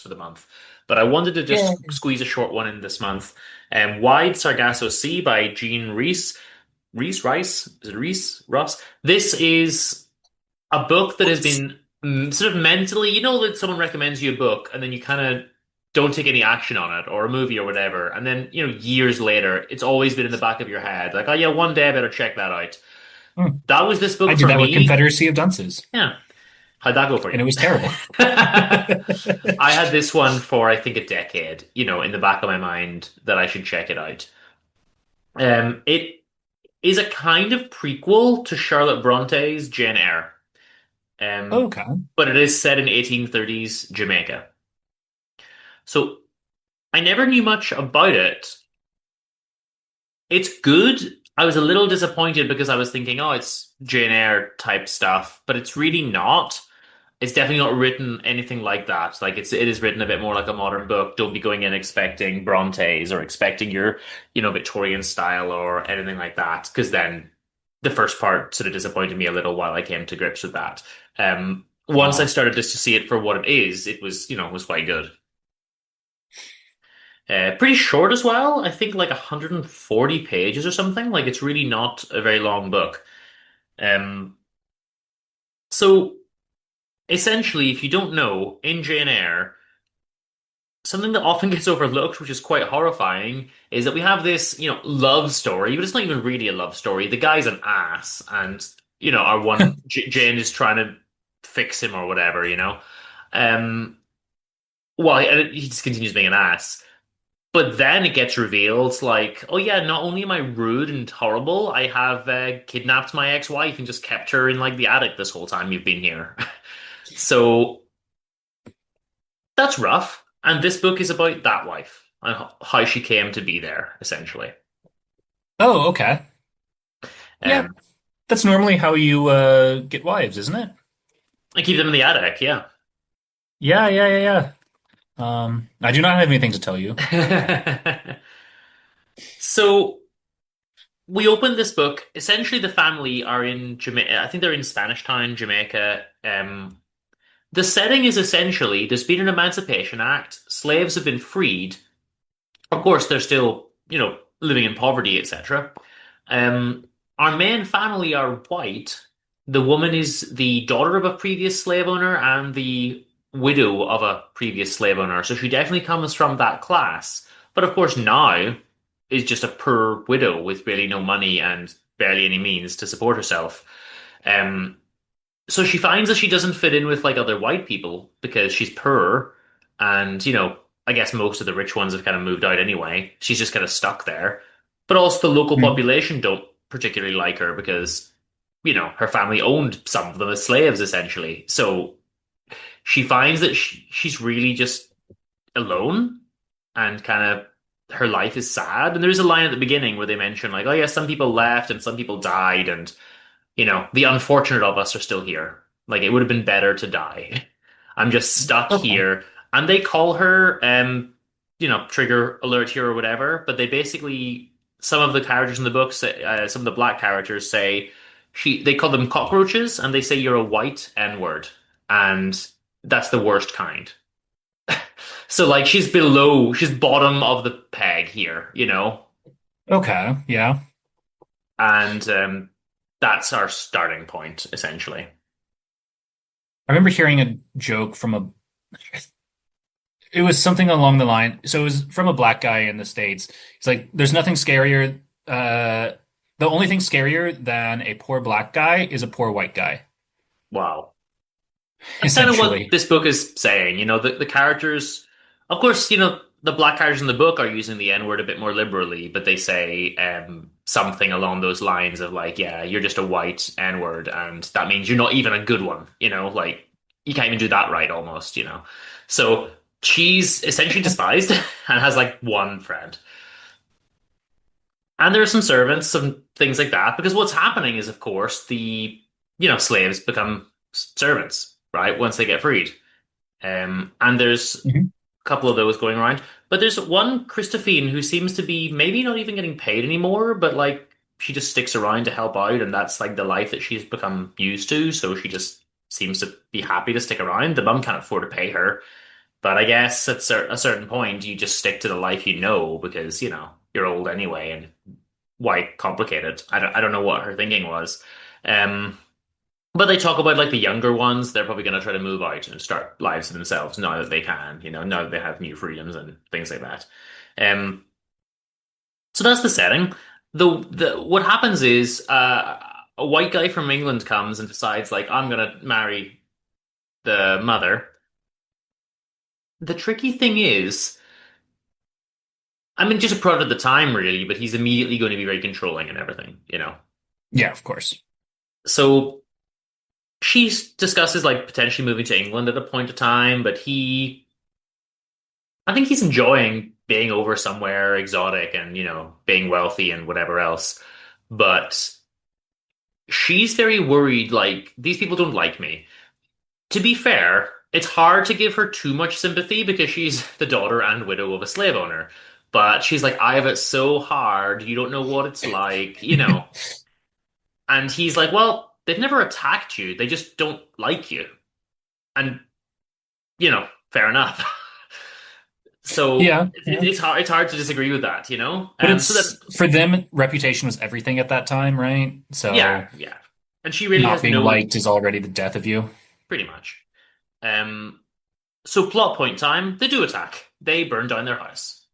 for the month. But I wanted to Yeah. just squeeze a short one in this month. Wide Sargasso Sea by Jean Reese. Reese Rice? Is it Reese Ross? This is a book that has What's been sort of mentally, that someone recommends you a book and then you kind of don't take any action on it or a movie or whatever. And then, years later, it's always been in the back of your head. Like, oh yeah, one day I better check that out. hmm. That was this I book did for that with me. Confederacy of Dunces, Yeah. How'd that go for and you? it was terrible. I had this one for, I think, a decade, in the back of my mind that I should check it out. It is a kind of prequel to Charlotte Bronte's Jane Eyre. Um, Okay. but it is set in 1830s Jamaica. So I never knew much about it. It's good. I was a little disappointed because I was thinking, oh, it's Jane Eyre type stuff, but it's really not. It's definitely not written anything like that. Like it is written a bit more like a modern book. Don't be going in expecting Brontes or expecting your, Victorian style or anything like that. Because then the first part sort of disappointed me a little while I came to grips with that. Once I Oh, started just to see it for what it is, it was quite good. Pretty short as well. I think like 140 pages or something. Like it's really not a very long book. Um, so essentially, if you don't know, in Jane Eyre, something that often gets overlooked, which is quite horrifying, is that we have this, love story, but it's not even really a love story. The guy's an ass, and our one Jane is trying to fix him or whatever, Um, well, he just continues being an ass. But then it gets revealed, like, oh yeah, not only am I rude and horrible, I have kidnapped my ex-wife and just kept her in like the attic this whole time you've been here. So that's rough. And this book is about that wife and how she came to be there, essentially. oh, okay. Yeah, Um, that's normally how you get wives, isn't it? and keep them in the attic, yeah. Yeah, yeah, yeah, yeah. I do not have anything to tell you. So we opened this book. Essentially, the family are in Jamaica. I think they're in Spanish Town, Jamaica. The setting is essentially there's been an Emancipation Act, slaves have been freed. Of course, they're still, living in poverty, etc. Um, our main family are white. The woman is the daughter of a previous slave owner and the widow of a previous slave owner. So she definitely comes from that class. But of course, now is just a poor widow with really no money and barely any means to support herself. Um, so she finds that she doesn't fit in with like other white people because she's poor and, I guess most of the rich ones have kind of moved out anyway. She's just kind of stuck there. But also the local Hmm. population don't particularly like her because, her family owned some of them as slaves essentially. So she finds that she's really just alone and kind of her life is sad. And there's a line at the beginning where they mention like, oh yeah, some people left and some people died and the unfortunate of us are still here. Like it would have been better to die. I'm just stuck Okay. here. And they call her, trigger alert here or whatever. But they basically, some of the characters in the book, some of the black characters say they call them cockroaches, and they say you're a white N-word, and that's the worst kind. So like she's bottom of the peg here. Okay. Yeah. And that's our starting point essentially. I remember hearing a joke from it was something along the line. So it was from a black guy in the States. He's like, there's nothing scarier. The only thing scarier than a poor black guy is a poor white guy, Wow. That's kind of what essentially. this book is saying. The characters, of course, the black characters in the book are using the N-word a bit more liberally, but they say something along those lines of like, yeah, you're just a white N-word, and that means you're not even a good one, like you can't even do that right almost. So she's essentially despised and has like one friend. And there are some servants, some things like that, because what's happening is, of course, slaves become servants, right? Once they get freed. And there's a Mhm. couple of those going around. But there's one, Christophine, who seems to be maybe not even getting paid anymore, but like she just sticks around to help out, and that's like the life that she's become used to. So she just seems to be happy to stick around. The mum can't afford to pay her. But I guess at a certain point, you just stick to the life you know because, you're old anyway, and why complicate it? I don't know what her thinking was. Um, but they talk about like the younger ones, they're probably going to try to move out and start lives for themselves now that they can, now that they have new freedoms and things like that. Um, so that's the setting. The what happens is a white guy from England comes and decides like I'm gonna marry the mother. The tricky thing is, I mean, just a product of the time, really, but he's immediately going to be very controlling and everything. Yeah, of course. So she discusses like potentially moving to England at a point of time, but I think he's enjoying being over somewhere exotic and, being wealthy and whatever else. But she's very worried, like, these people don't like me. To be fair, it's hard to give her too much sympathy because she's the daughter and widow of a slave owner. But she's like, I have it so hard, you don't know what it's like. And he's like, well, they've never attacked you, they just don't like you. And, fair enough. So Yeah, yeah. it's hard to disagree with that. But So it's then for them, reputation was everything at that time, right? yeah, So yeah. And she really not has being no liked is already the death of you. pretty much. Um so plot point time, they do attack. They burn down their house.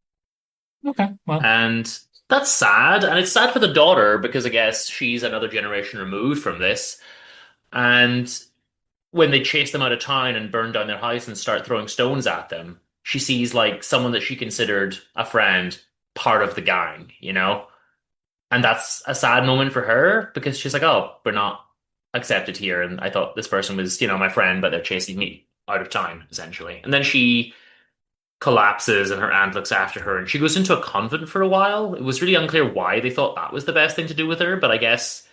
Okay, well, And that's sad, and it's sad for the daughter because I guess she's another generation removed from this. And when they chase them out of town and burn down their house and start throwing stones at them, she sees like someone that she considered a friend part of the gang. And that's a sad moment for her because she's like, oh, we're not accepted here. And I thought this person was, my friend, but they're chasing me out of town, essentially. And then she collapses and her aunt looks after her and she goes into a convent for a while. It was really unclear why they thought that was the best thing to do with her, but I guess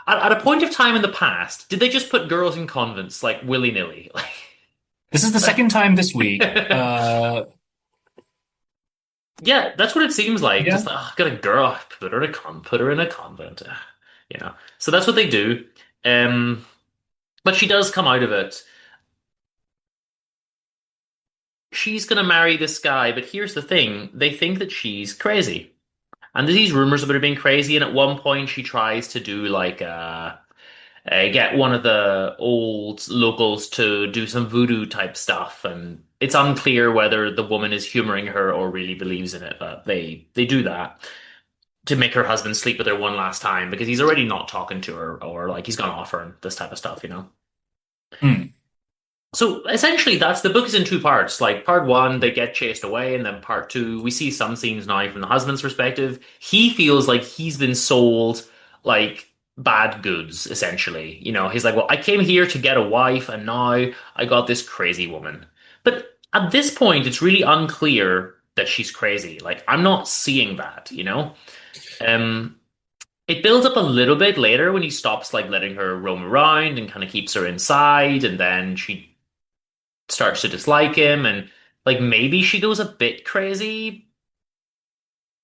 at a point of time in the past, did they just put girls in convents like willy-nilly? this is the second time this week. Like, yeah, that's what it seems like. Yeah. Just like, oh, got a girl, put her in a convent. So that's what they do. Um, but she does come out of it. She's gonna marry this guy, but here's the thing: they think that she's crazy, and there's these rumors about her being crazy. And at one point, she tries to do like get one of the old locals to do some voodoo type stuff, and it's unclear whether the woman is humoring her or really believes in it. But they do that to make her husband sleep with her one last time because he's already not talking to her or like he's gone off her and this type of stuff. Hmm. So essentially, that's the book is in two parts. Like part one, they get chased away, and then part two, we see some scenes now from the husband's perspective. He feels like he's been sold like bad goods, essentially. He's like, well, I came here to get a wife, and now I got this crazy woman. But at this point, it's really unclear that she's crazy. Like, I'm not seeing that. Um, it builds up a little bit later when he stops like letting her roam around and kind of keeps her inside, and then she starts to dislike him and like maybe she goes a bit crazy,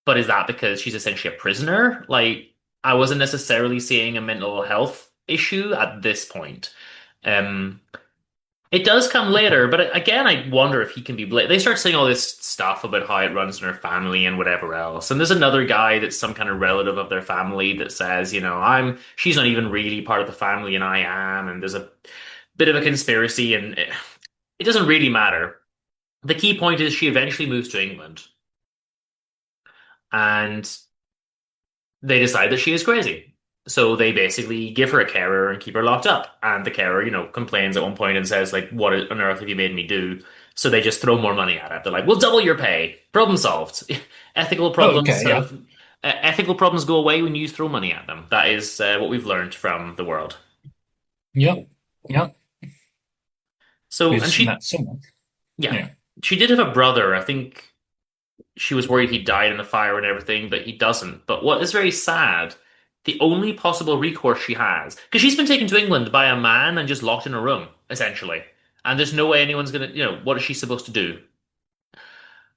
but is that because she's essentially a prisoner? Like I wasn't necessarily seeing a mental health issue at this point. Um it does come later, but again, I wonder if he can be They start saying all this stuff about how it runs in her family and whatever else. And there's another guy that's some kind of relative of their family that says, she's not even really part of the family and I am. And there's a bit of a conspiracy and it doesn't really matter. The key point is she eventually moves to England and they decide that she is crazy. So they basically give her a carer and keep her locked up. And the carer, complains at one point and says, like, what on earth have you made me do? So they just throw more money at it. They're like, we'll double your pay. Problem solved. Ethical Oh, problems okay, yeah. have ethical problems go away when you throw money at them. That is what we've learned from the world. Yep. Yep. So, We've and seen that so much. yeah, Yeah. she did have a brother. I think she was worried he died in the fire and everything, but he doesn't. But what is very sad, the only possible recourse she has, because she's been taken to England by a man and just locked in a room, essentially. And there's no way anyone's gonna, what is she supposed to do?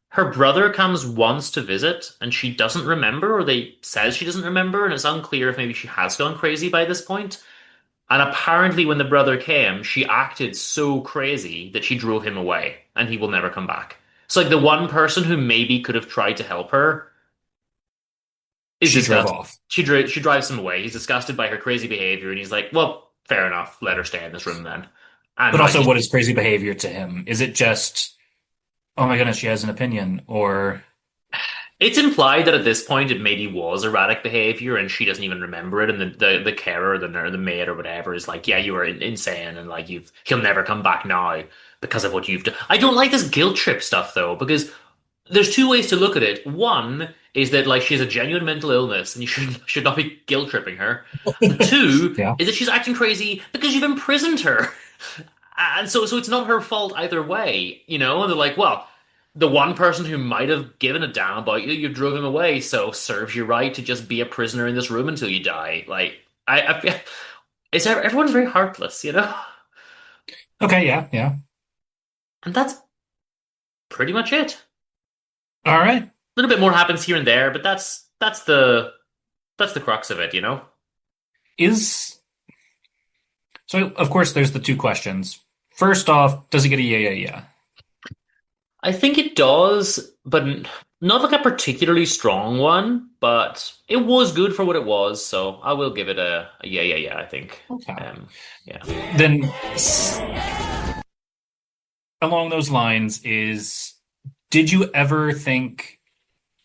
Her brother comes once to visit and she doesn't remember, or they says she doesn't remember, and it's unclear if maybe she has gone crazy by this point. And apparently, when the brother came, she acted so crazy that she drove him away, and he will never come back. So, like, the one person who maybe could have tried to help her is She drove disgusted. off. She drives him away. He's disgusted by her crazy behavior, and he's like, "Well, fair enough. Let her stay in this room then." And But like, also, what is crazy behavior to him? Is it just, oh my goodness, she has an opinion? Or, it's implied that at this point it maybe was erratic behavior, and she doesn't even remember it. And the carer, the maid or whatever, is like, "Yeah, you were insane, and like he'll never come back now because of what you've done." I don't like this guilt trip stuff though, because there's two ways to look at it. One is that like she has a genuine mental illness and you should not be guilt tripping her. And two yeah. is that she's acting crazy because you've imprisoned her. And so it's not her fault either way, you know? And they're like, well, the one person who might have given a damn about you, you drove him away, so serves you right to just be a prisoner in this room until you die. Like I feel everyone's very heartless, you know? Okay, yeah, yeah. And that's pretty much it. All right. A little bit more happens here and there, but that's the crux of it, you know? Is so, of course, there's the two questions. First off, does it get a yeah, yeah, yeah? I think it does, but not like a particularly strong one, but it was good for what it was, so I will give it a yeah, yeah, yeah, I think. Okay. Yeah. Then, along those lines, did you ever think,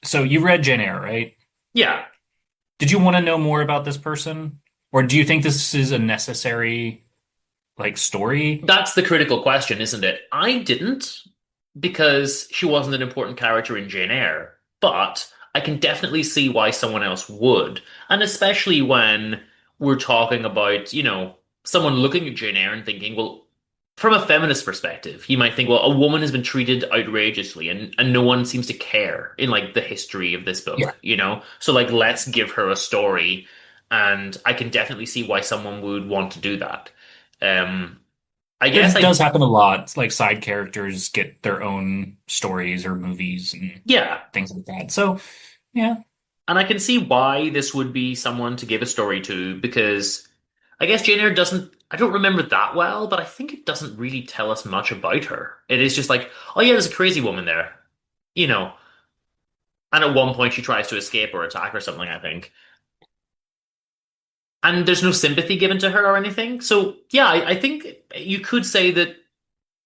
so you read Jane Eyre, right? Yeah, Did you want to know more about this person? Or do you think this is a necessary, like, story? that's the critical question, isn't it? I didn't, because she wasn't an important character in Jane Eyre, but I can definitely see why someone else would. And especially when we're talking about, someone looking at Jane Eyre and thinking, well, from a feminist perspective, you might think, well, a woman has been treated outrageously and no one seems to care in like the history of this Yeah. book, you know? So like let's give her a story. And I can definitely see why someone would want to do that. Um, I guess It I does happen a lot. Like, side characters get their own stories or movies and yeah. things like that. So, yeah. And I can see why this would be someone to give a story to because I guess Jane Eyre doesn't, I don't remember that well, but I think it doesn't really tell us much about her. It is just like, oh yeah, there's a crazy woman there, you know. And at one point she tries to escape or attack or something, I think. And there's no sympathy given to her or anything. So yeah, I think you could say that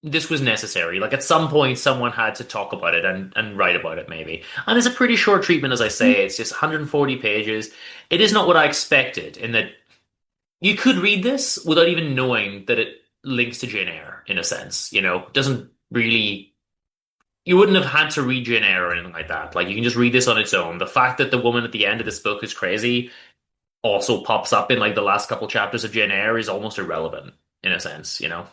this was necessary. Like at some point, someone had to talk about it and write about it, maybe. And it's a pretty short treatment, as I say. It's just 140 pages. It is not what I expected, in that you could read this without even knowing that it links to Jane Eyre, in a sense. You know, it doesn't really. You wouldn't have had to read Jane Eyre or anything like that. Like you can just read this on its own. The fact that the woman at the end of this book is crazy also pops up in like the last couple chapters of Jane Eyre is almost irrelevant in a sense, you know.